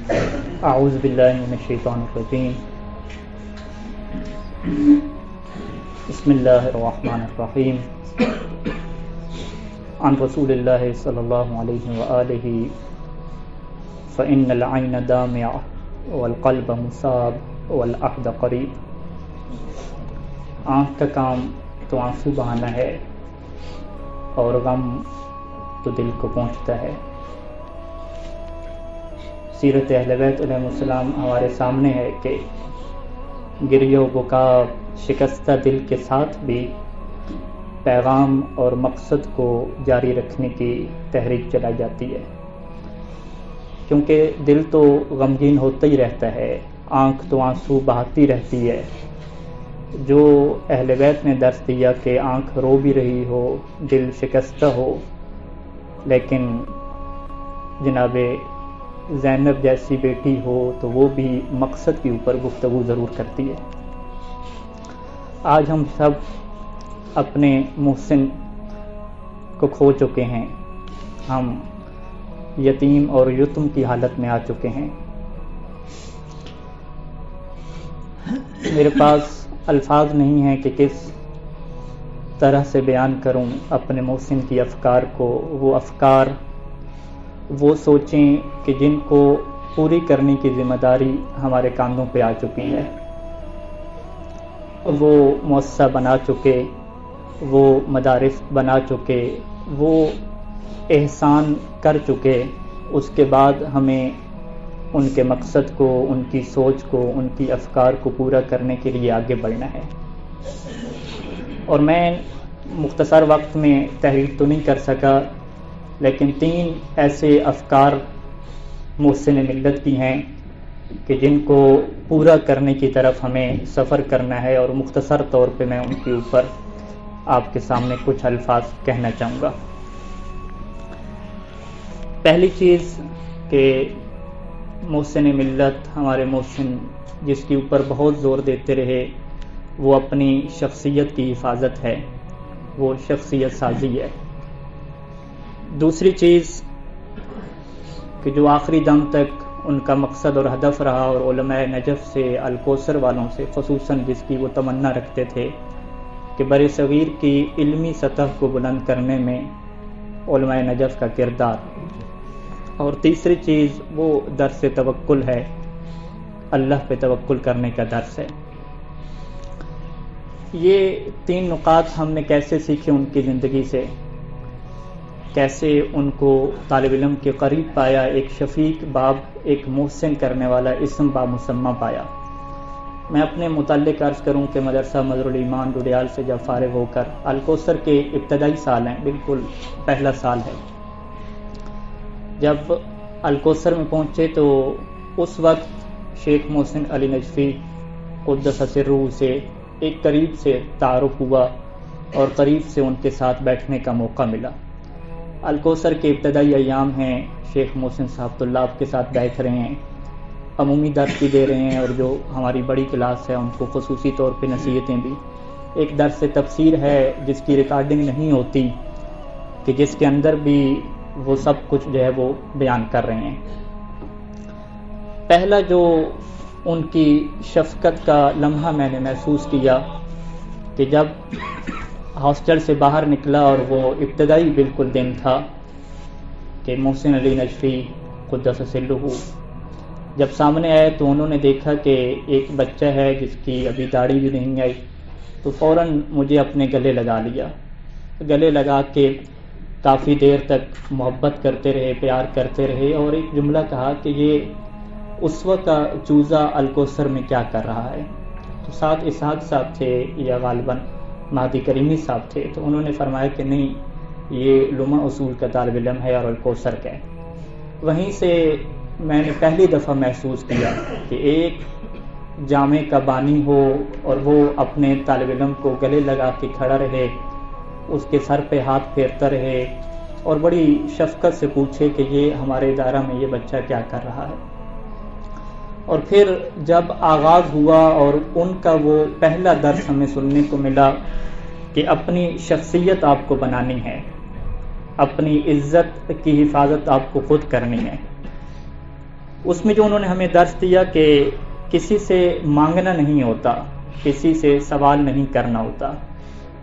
اعوذ باللہ من الشیطان الرجیم بسم اللہ الرحمن الرحیم عن رسول اللہ صلی اللہ علیہ وآلہ فإن العین دامع والقلب مصاب والعہد قریب۔ آنکھ کا کام تو آنسو بہانا ہے اور غم تو دل کو پہنچتا ہے۔ سیرت اہل بیت علیہ السلام ہمارے سامنے ہے کہ گریہ و بکا شکستہ دل کے ساتھ بھی پیغام اور مقصد کو جاری رکھنے کی تحریک چلائی جاتی ہے، کیونکہ دل تو غمگین ہوتا ہی رہتا ہے، آنکھ تو آنسو بہاتی رہتی ہے۔ جو اہل بیت نے درس دیا کہ آنکھ رو بھی رہی ہو، دل شکستہ ہو، لیکن جناب زینب جیسی بیٹی ہو تو وہ بھی مقصد کے اوپر گفتگو ضرور کرتی ہے۔ آج ہم سب اپنے محسن کو کھو چکے ہیں، ہم یتیم اور یتم کی حالت میں آ چکے ہیں۔ میرے پاس الفاظ نہیں ہیں کہ کس طرح سے بیان کروں اپنے محسن کی افکار کو، وہ افکار، وہ سوچیں کہ جن کو پوری کرنے کی ذمہ داری ہمارے کاندھوں پہ آ چکی ہے۔ وہ مؤسسہ بنا چکے، وہ مدارس بنا چکے، وہ احسان کر چکے، اس کے بعد ہمیں ان کے مقصد کو، ان کی سوچ کو، ان کی افکار کو پورا کرنے کے لیے آگے بڑھنا ہے۔ اور میں مختصر وقت میں تحریر تو نہیں کر سکا، لیکن 3 ایسے افکار محسن ملت کی ہیں کہ جن کو پورا کرنے کی طرف ہمیں سفر کرنا ہے، اور مختصر طور پہ میں ان کے اوپر آپ کے سامنے کچھ الفاظ کہنا چاہوں گا۔ پہلی چیز کہ محسن ملت، ہمارے محسن جس کے اوپر بہت زور دیتے رہے، وہ اپنی شخصیت کی حفاظت ہے، وہ شخصیت سازی ہے۔ دوسری چیز کہ جو آخری دم تک ان کا مقصد اور ہدف رہا، اور علماء نجف سے، الکوثر والوں سے خصوصاً جس کی وہ تمنا رکھتے تھے کہ بر صغیر کی علمی سطح کو بلند کرنے میں علماء نجف کا کردار۔ اور تیسری چیز وہ درس توکل ہے، اللہ پہ توکل کرنے کا درس ہے۔ یہ 3 نقاط ہم نے کیسے سیکھے ان کی زندگی سے، کیسے ان کو طالب علم کے قریب پایا، ایک شفیق باب، ایک محسن کرنے والا اسم با مسمہ پایا۔ میں اپنے متعلق عرض کروں کہ مدرسہ مظہر الایمان ڈوڈیال سے جب فارغ ہو کر الکوثر کے ابتدائی سال ہیں، بالکل پہلا سال ہے، جب الکوثر میں پہنچے تو اس وقت شیخ محسن علی نجفی قدس سرہ سے ایک قریب سے تعارف ہوا اور قریب سے ان کے ساتھ بیٹھنے کا موقع ملا۔ الکوثر کے ابتدائی ایام ہیں، شیخ محسن صاحب اللہ آپ کے ساتھ بیٹھ رہے ہیں، عمومی درس بھی دے رہے ہیں، اور جو ہماری بڑی کلاس ہے ان کو خصوصی طور پہ نصیحتیں بھی۔ ایک درس تفسیر ہے جس کی ریکارڈنگ نہیں ہوتی، کہ جس کے اندر بھی وہ سب کچھ جو ہے وہ بیان کر رہے ہیں۔ پہلا جو ان کی شفقت کا لمحہ میں نے محسوس کیا کہ جب ہاسٹل سے باہر نکلا، اور وہ ابتدائی بالکل دن تھا کہ محسن علی نجفی قدس سرہ جب سامنے آئے تو انہوں نے دیکھا کہ ایک بچہ ہے جس کی ابھی داڑھی بھی نہیں آئی، تو فوراً مجھے اپنے گلے لگا لیا، گلے لگا کے کافی دیر تک محبت کرتے رہے، پیار کرتے رہے، اور ایک جملہ کہا کہ یہ اسوہ کا چوزہ الکوثر میں کیا کر رہا ہے۔ تو ساتھ اسحاق صاحب تھے یا غالباً مہدی کریمی صاحب تھے، تو انہوں نے فرمایا کہ نہیں، یہ لمع اصول کا طالب علم ہے اور الکوثر کا ہے۔ وہیں سے میں نے پہلی دفعہ محسوس کیا کہ ایک جامع کا بانی ہو اور وہ اپنے طالب علم کو گلے لگا کے کھڑا رہے، اس کے سر پہ ہاتھ پھیرتا رہے، اور بڑی شفقت سے پوچھے کہ یہ ہمارے ادارہ میں یہ بچہ کیا کر رہا ہے۔ اور پھر جب آغاز ہوا اور ان کا وہ پہلا درس ہمیں سننے کو ملا کہ اپنی شخصیت آپ کو بنانی ہے، اپنی عزت کی حفاظت آپ کو خود کرنی ہے، اس میں جو انہوں نے ہمیں درس دیا کہ کسی سے مانگنا نہیں ہوتا، کسی سے سوال نہیں کرنا ہوتا.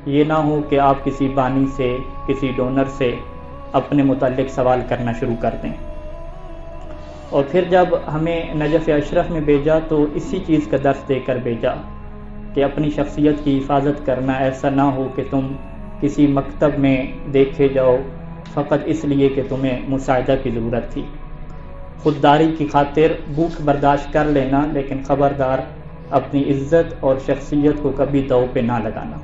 یہ نہ ہو کہ آپ کسی بانی سے، کسی ڈونر سے اپنے متعلق سوال کرنا شروع کر دیں. اور پھر جب ہمیں نجف اشرف میں بھیجا تو اسی چیز کا درس دے کر بھیجا کہ اپنی شخصیت کی حفاظت کرنا. ایسا نہ ہو کہ تم کسی مکتب میں دیکھے جاؤ فقط اس لیے کہ تمہیں مساعدہ کی ضرورت تھی. خودداری کی خاطر بھوک برداشت کر لینا، لیکن خبردار اپنی عزت اور شخصیت کو کبھی دو پہ نہ لگانا.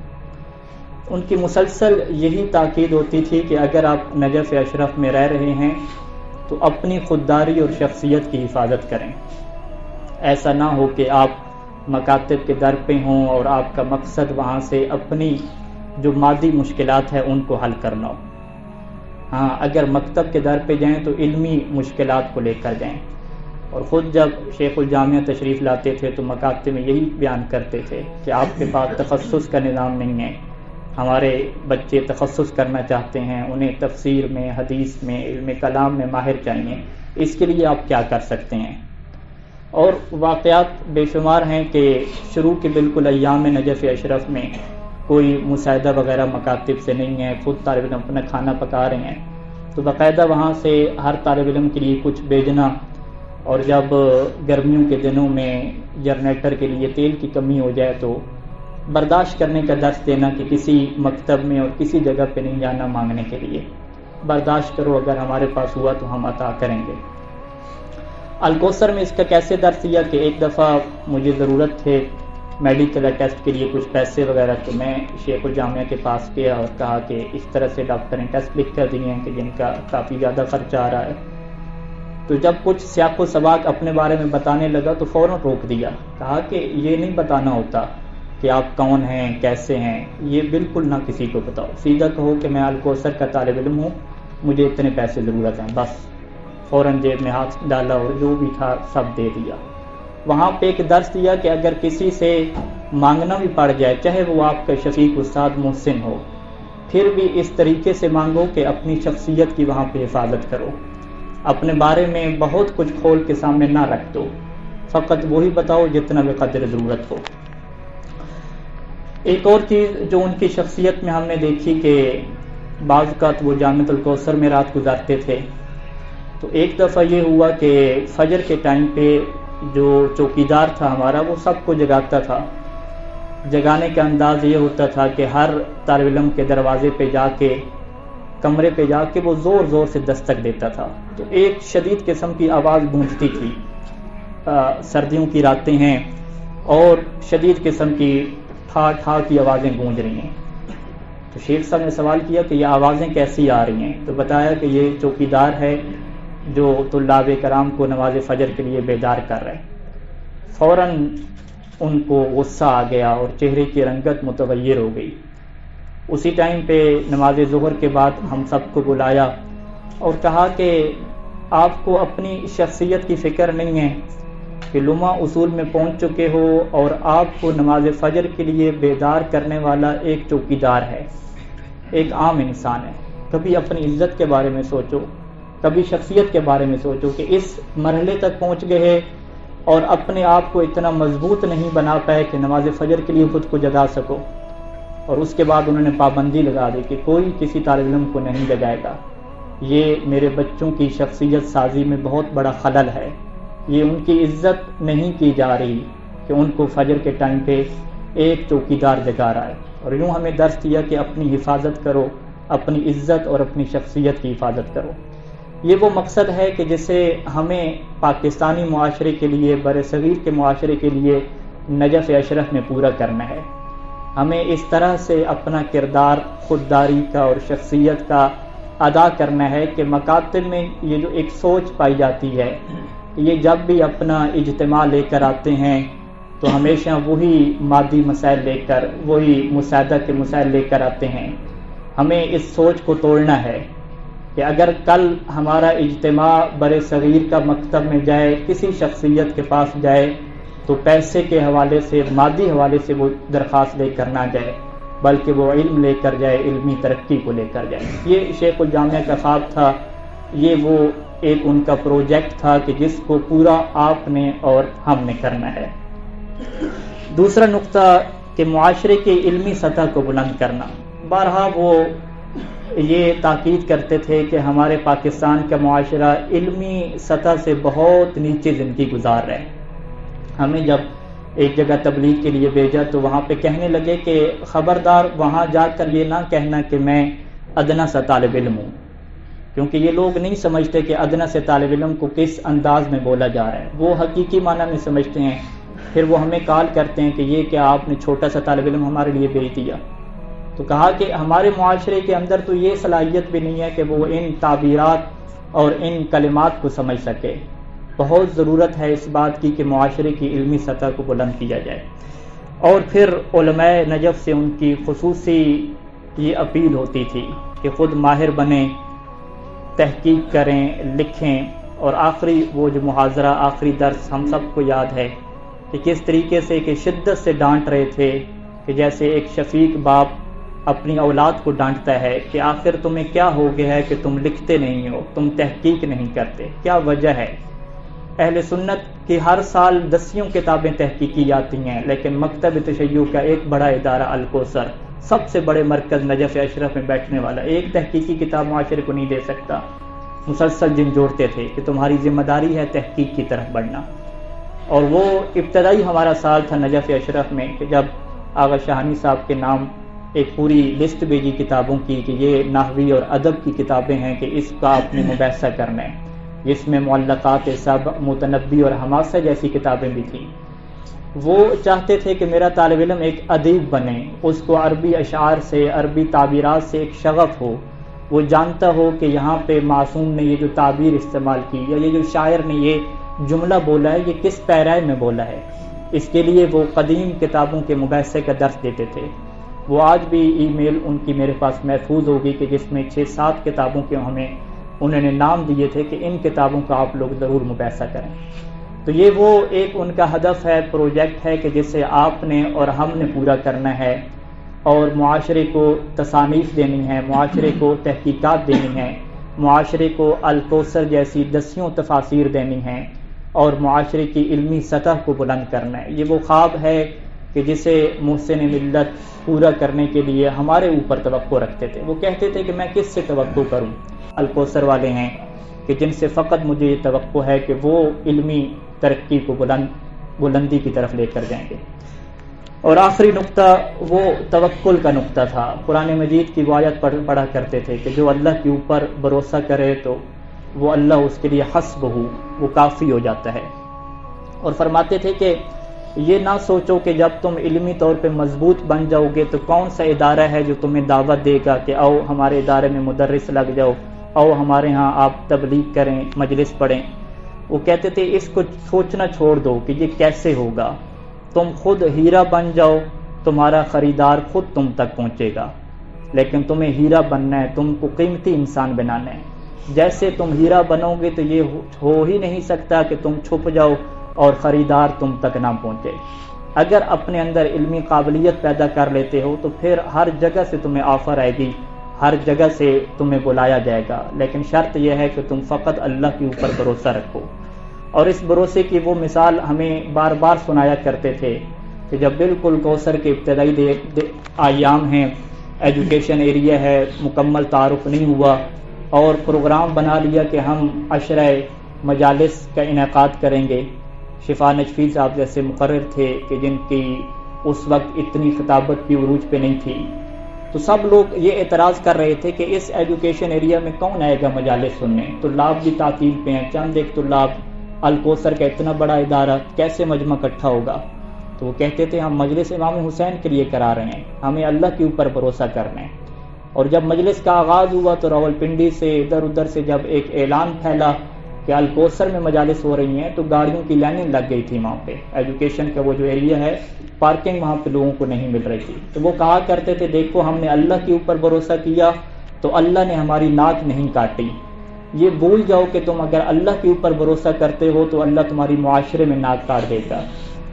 ان کی مسلسل یہی تاکید ہوتی تھی کہ اگر آپ نجف اشرف میں رہ رہے ہیں تو اپنی خودداری اور شخصیت کی حفاظت کریں. ایسا نہ ہو کہ آپ مکاتب کے در پہ ہوں اور آپ کا مقصد وہاں سے اپنی جو مادی مشکلات ہیں ان کو حل کرنا ہو. ہاں، اگر مکتب کے در پہ جائیں تو علمی مشکلات کو لے کر جائیں. اور خود جب شیخ الجامعہ تشریف لاتے تھے تو مکاتب میں یہی بیان کرتے تھے کہ آپ کے پاس تخصص کا نظام نہیں ہے. ہمارے بچے تخصص کرنا چاہتے ہیں، انہیں تفسیر میں، حدیث میں، علم کلام میں ماہر چاہیے. اس کے لیے آپ کیا کر سکتے ہیں؟ اور واقعات بے شمار ہیں کہ شروع کے بالکل ایام نجف اشرف میں کوئی مساعدہ وغیرہ مکاتب سے نہیں ہے، خود طالب علم اپنا کھانا پکا رہے ہیں تو باقاعدہ وہاں سے ہر طالب علم کے لیے کچھ بھیجنا. اور جب گرمیوں کے دنوں میں جنریٹر کے لیے تیل کی کمی ہو جائے تو برداشت کرنے کا درس دینا کہ کسی مکتب میں اور کسی جگہ پہ نہیں جانا مانگنے کے لیے. برداشت کرو، اگر ہمارے پاس ہوا تو ہم عطا کریں گے. الکوثر میں اس کا کیسے درس دیا کہ ایک دفعہ مجھے ضرورت تھے میڈیکل ٹیسٹ کے لیے کچھ پیسے وغیرہ، تو میں شیخ الجامعہ کے پاس گیا اور کہا کہ اس طرح سے ڈاکٹر نے ٹیسٹ لکھ کر دیے ہیں کہ جن کا کافی زیادہ خرچہ آ رہا ہے. تو جب کچھ سیاق و سباق اپنے بارے میں بتانے لگا تو فوراً روک دیا. کہا کہ یہ نہیں بتانا ہوتا کہ آپ کون ہیں، کیسے ہیں، یہ بالکل نہ کسی کو بتاؤ. سیدھا کہو کہ میں الکوثر کا طالب علم ہوں، مجھے اتنے پیسے ضرورت ہیں، بس. فوراً جیب میں ہاتھ ڈالا اور جو بھی تھا سب دے دیا. وہاں پہ ایک درس دیا کہ اگر کسی سے مانگنا بھی پڑ جائے، چاہے وہ آپ کا شفیق استاد محسن ہو، پھر بھی اس طریقے سے مانگو کہ اپنی شخصیت کی وہاں پہ حفاظت کرو. اپنے بارے میں بہت کچھ کھول کے سامنے نہ رکھ دو، فقط وہی بتاؤ جتنا بقدر ضرورت ہو. ایک اور چیز جو ان کی شخصیت میں ہم نے دیکھی کہ بعض اوقات وہ جامعۃ الکوثر میں رات گزارتے تھے. تو ایک دفعہ یہ ہوا کہ فجر کے ٹائم پہ جو چوکیدار تھا ہمارا وہ سب کو جگاتا تھا. جگانے کا انداز یہ ہوتا تھا کہ ہر طالب علم کے دروازے پہ جا کے، کمرے پہ جا کے وہ زور زور سے دستک دیتا تھا. تو ایک شدید قسم کی آواز گونجتی تھی. سردیوں کی راتیں ہیں اور شدید قسم کی ٹھا ٹھا کی آوازیں گونج رہی ہیں. تو شیخ صاحب نے سوال کیا کہ یہ آوازیں کیسی آ رہی ہیں؟ تو بتایا کہ یہ چوکیدار ہے جو طلاب کرام کو نماز فجر کے لیے بیدار کر رہے. فوراً ان کو غصہ آ گیا اور چہرے کی رنگت متغیر ہو گئی. اسی ٹائم پہ نماز ظہر کے بعد ہم سب کو بلایا اور کہا کہ آپ کو اپنی شخصیت کی فکر نہیں ہے کہ لمحہ اصول میں پہنچ چکے ہو اور آپ کو نماز فجر کے لیے بیدار کرنے والا ایک چوکیدار ہے، ایک عام انسان ہے. کبھی اپنی عزت کے بارے میں سوچو، کبھی شخصیت کے بارے میں سوچو کہ اس مرحلے تک پہنچ گئے ہیں اور اپنے آپ کو اتنا مضبوط نہیں بنا پائے کہ نماز فجر کے لیے خود کو جگا سکو. اور اس کے بعد انہوں نے پابندی لگا دی کہ کوئی کسی طالب علم کو نہیں جگائے گا. یہ میرے بچوں کی شخصیت سازی میں بہت بڑا خلل ہے. یہ ان کی عزت نہیں کی جا رہی کہ ان کو فجر کے ٹائم پہ ایک چوکیدار جگا رہا ہے. اور یوں ہمیں درس دیا کہ اپنی حفاظت کرو، اپنی عزت اور اپنی شخصیت کی حفاظت کرو. یہ وہ مقصد ہے کہ جسے ہمیں پاکستانی معاشرے کے لیے، بر صغیر کے معاشرے کے لیے نجف اشرف میں پورا کرنا ہے. ہمیں اس طرح سے اپنا کردار خودداری کا اور شخصیت کا ادا کرنا ہے کہ مکاتب میں یہ جو ایک سوچ پائی جاتی ہے کہ یہ جب بھی اپنا اجتماع لے کر آتے ہیں تو ہمیشہ وہی مادی مسائل لے کر، وہی مساعدہ کے مسائل لے کر آتے ہیں. ہمیں اس سوچ کو توڑنا ہے کہ اگر کل ہمارا اجتماع بر صغیر کا مکتب میں جائے، کسی شخصیت کے پاس جائے تو پیسے کے حوالے سے، مادی حوالے سے وہ درخواست لے کر نہ جائے، بلکہ وہ علم لے کر جائے، علمی ترقی کو لے کر جائے. یہ شیخ الجامعہ کا خواب تھا، یہ وہ ایک ان کا پروجیکٹ تھا کہ جس کو پورا آپ نے اور ہم نے کرنا ہے۔ دوسرا نقطہ کہ معاشرے کی علمی سطح کو بلند کرنا۔ بارہا وہ یہ تاکید کرتے تھے کہ ہمارے پاکستان کا معاشرہ علمی سطح سے بہت نیچے زندگی گزار رہا ہے۔ ہمیں جب ایک جگہ تبلیغ کے لیے بھیجا تو وہاں پہ کہنے لگے کہ خبردار وہاں جا کر یہ نہ کہنا کہ میں ادنا سا طالب علم ہوں، کیونکہ یہ لوگ نہیں سمجھتے کہ ادنا سے طالب علم کو کس انداز میں بولا جا رہا ہے، وہ حقیقی معنی میں سمجھتے ہیں۔ پھر وہ ہمیں کال کرتے ہیں کہ یہ کہ آپ نے چھوٹا سا طالب علم ہمارے لیے بھیج دیا۔ تو کہا کہ ہمارے معاشرے کے اندر تو یہ صلاحیت بھی نہیں ہے کہ وہ ان تعبیرات اور ان کلمات کو سمجھ سکے۔ بہت ضرورت ہے اس بات کی کہ معاشرے کی علمی سطح کو بلند کیا جائے۔ اور پھر علماء نجف سے ان کی خصوصی یہ اپیل ہوتی تھی کہ خود ماہر بنیں، تحقیق کریں، لکھیں، اور آخری وہ جو محاضرہ، آخری درس ہم سب کو یاد ہے کہ کس طریقے سے کہ شدت سے ڈانٹ رہے تھے، کہ جیسے ایک شفیق باپ اپنی اولاد کو ڈانٹتا ہے کہ آخر تمہیں کیا ہو گیا ہے کہ تم لکھتے نہیں ہو، تم تحقیق نہیں کرتے، کیا وجہ ہے؟ اہل سنت کی ہر سال 10 کتابیں تحقیقی جاتی ہیں، لیکن مکتب تشیع کا ایک بڑا ادارہ الکوثر، سب سے بڑے مرکز نجف اشرف میں بیٹھنے والا، ایک تحقیقی کتاب معاشرے کو نہیں دے سکتا۔ مسلسل جن جوڑتے تھے کہ تمہاری ذمہ داری ہے تحقیق کی طرف بڑھنا۔ اور وہ ابتدائی ہمارا سال تھا نجف اشرف میں کہ جب آغا شاہانی صاحب کے نام ایک پوری لسٹ بھیجی کتابوں کی کہ یہ نحوی اور ادب کی کتابیں ہیں کہ اس کا آپ نے مباحثہ کرنا ہے، جس میں معلقات سبع، متنبی اور حماسہ جیسی کتابیں بھی تھیں۔ وہ چاہتے تھے کہ میرا طالب علم ایک ادیب بنے، اس کو عربی اشعار سے، عربی تعبیرات سے ایک شغف ہو، وہ جانتا ہو کہ یہاں پہ معصوم نے یہ جو تعبیر استعمال کی یا یہ جو شاعر نے یہ جملہ بولا ہے یہ کس پیرائے میں بولا ہے۔ اس کے لیے وہ قدیم کتابوں کے مباحثے کا درس دیتے تھے۔ وہ آج بھی ای میل ان کی میرے پاس محفوظ ہوگی کہ جس میں 6-7 کتابوں کے ہمیں انہوں نے نام دیے تھے کہ ان کتابوں کا آپ لوگ ضرور مباحثہ کریں۔ تو یہ وہ ایک ان کا ہدف ہے، پروجیکٹ ہے کہ جسے آپ نے اور ہم نے پورا کرنا ہے، اور معاشرے کو تصانیف دینی ہے، معاشرے کو تحقیقات دینی ہے، معاشرے کو الکوثر جیسی 10 تفاسیر دینی ہیں، اور معاشرے کی علمی سطح کو بلند کرنا ہے۔ یہ وہ خواب ہے کہ جسے محسن ملت پورا کرنے کے لیے ہمارے اوپر توقع رکھتے تھے۔ وہ کہتے تھے کہ میں کس سے توقع کروں؟ الکوثر والے ہیں کہ جن سے فقط مجھے یہ توقع ہے کہ وہ علمی ترقی کو بلندی کی طرف لے کر جائیں گے۔ اور آخری نقطہ وہ توکل کا نقطہ تھا۔ قرآن مجید کی وہ آیت پڑھا کرتے تھے کہ جو اللہ کے اوپر بھروسہ کرے تو وہ اللہ اس کے لیے حسبہ، وہ کافی ہو جاتا ہے۔ اور فرماتے تھے کہ یہ نہ سوچو کہ جب تم علمی طور پہ مضبوط بن جاؤ گے تو کون سا ادارہ ہے جو تمہیں دعوت دے گا کہ آؤ ہمارے ادارے میں مدرس لگ جاؤ، آؤ ہمارے ہاں آپ تبلیغ کریں، مجلس پڑھیں۔ وہ کہتے تھے اس کو سوچنا چھوڑ دو کہ یہ کیسے ہوگا، تم خود ہیرا بن جاؤ، تمہارا خریدار خود تم تک پہنچے گا۔ لیکن تمہیں ہیرا بننا ہے، تم کو قیمتی انسان بنانا ہے۔ جیسے تم ہیرا بنو گے تو یہ ہو ہی نہیں سکتا کہ تم چھپ جاؤ اور خریدار تم تک نہ پہنچے۔ اگر اپنے اندر علمی قابلیت پیدا کر لیتے ہو تو پھر ہر جگہ سے تمہیں آفر آئے گی، ہر جگہ سے تمہیں بلایا جائے گا، لیکن شرط یہ ہے کہ تم فقط اللہ کے اوپر بھروسہ رکھو۔ اور اس بھروسے کی وہ مثال ہمیں بار بار سنایا کرتے تھے کہ جب بالکل کوثر کے ابتدائی ایام ہیں، ایجوکیشن ایریا ہے، مکمل تعارف نہیں ہوا، اور پروگرام بنا لیا کہ ہم عشرہ مجالس کا انعقاد کریں گے۔ شفا نجفی صاحب جیسے مقرر تھے کہ جن کی اس وقت اتنی خطابت بھی عروج پہ نہیں تھی، تو سب لوگ یہ اعتراض کر رہے تھے کہ اس ایجوکیشن ایریا میں کون آئے گا مجالس سننے، طلاب بھی تعطیل پہ ہیں، چند ایک طلاب، الکوثر کا اتنا بڑا ادارہ، کیسے مجمع اکٹھا ہوگا؟ تو وہ کہتے تھے ہم مجلس امام حسین کے لیے کرا رہے ہیں، ہمیں اللہ کے اوپر بھروسہ کرنا ہے۔ اور جب مجلس کا آغاز ہوا تو راولپنڈی سے ادھر ادھر سے جب ایک اعلان پھیلا کہ الکوثر میں مجالس ہو رہی ہیں تو گاڑیوں کی لائنیں لگ گئی تھی وہاں پہ۔ ایجوکیشن کا وہ جو ایریا ہے، پارکنگ وہاں پہ لوگوں کو نہیں مل رہی تھی، تو وہ کہا کرتے تھے دیکھو ہم نے اللہ کے اوپر بھروسہ کیا تو اللہ نے ہماری ناک نہیں کاٹی۔ یہ بھول جاؤ کہ تم اگر اللہ کے اوپر بھروسہ کرتے ہو تو اللہ تمہاری معاشرے میں ناک کاٹ دے گا۔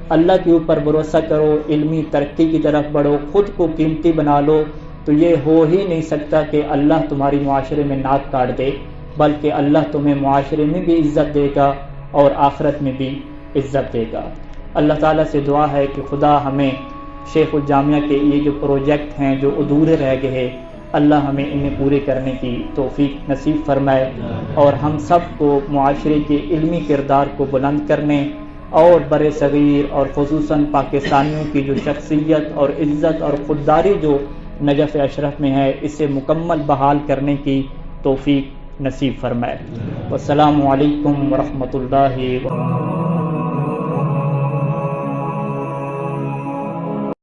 اللہ کے اوپر بھروسہ کرو، علمی ترقی کی طرف بڑھو، خود کو قیمتی بنا لو، تو یہ ہو ہی نہیں سکتا کہ اللہ تمہاری معاشرے میں ناک کاٹ دے۔ بلکہ اللہ تمہیں معاشرے میں بھی عزت دے گا اور آخرت میں بھی عزت دے گا۔ اللہ تعالیٰ سے دعا ہے کہ خدا ہمیں شیخ الجامعہ کے یہ جو پروجیکٹ ہیں جو ادھورے رہ گئے، اللہ ہمیں انہیں پورے کرنے کی توفیق نصیب فرمائے، اور ہم سب کو معاشرے کے علمی کردار کو بلند کرنے اور بر صغیر اور خصوصاً پاکستانیوں کی جو شخصیت اور عزت اور خودداری جو نجف اشرف میں ہے، اسے مکمل بحال کرنے کی توفیق نصیب فرمائے۔ والسلام علیکم ورحمۃ اللہ وبرکاتہ۔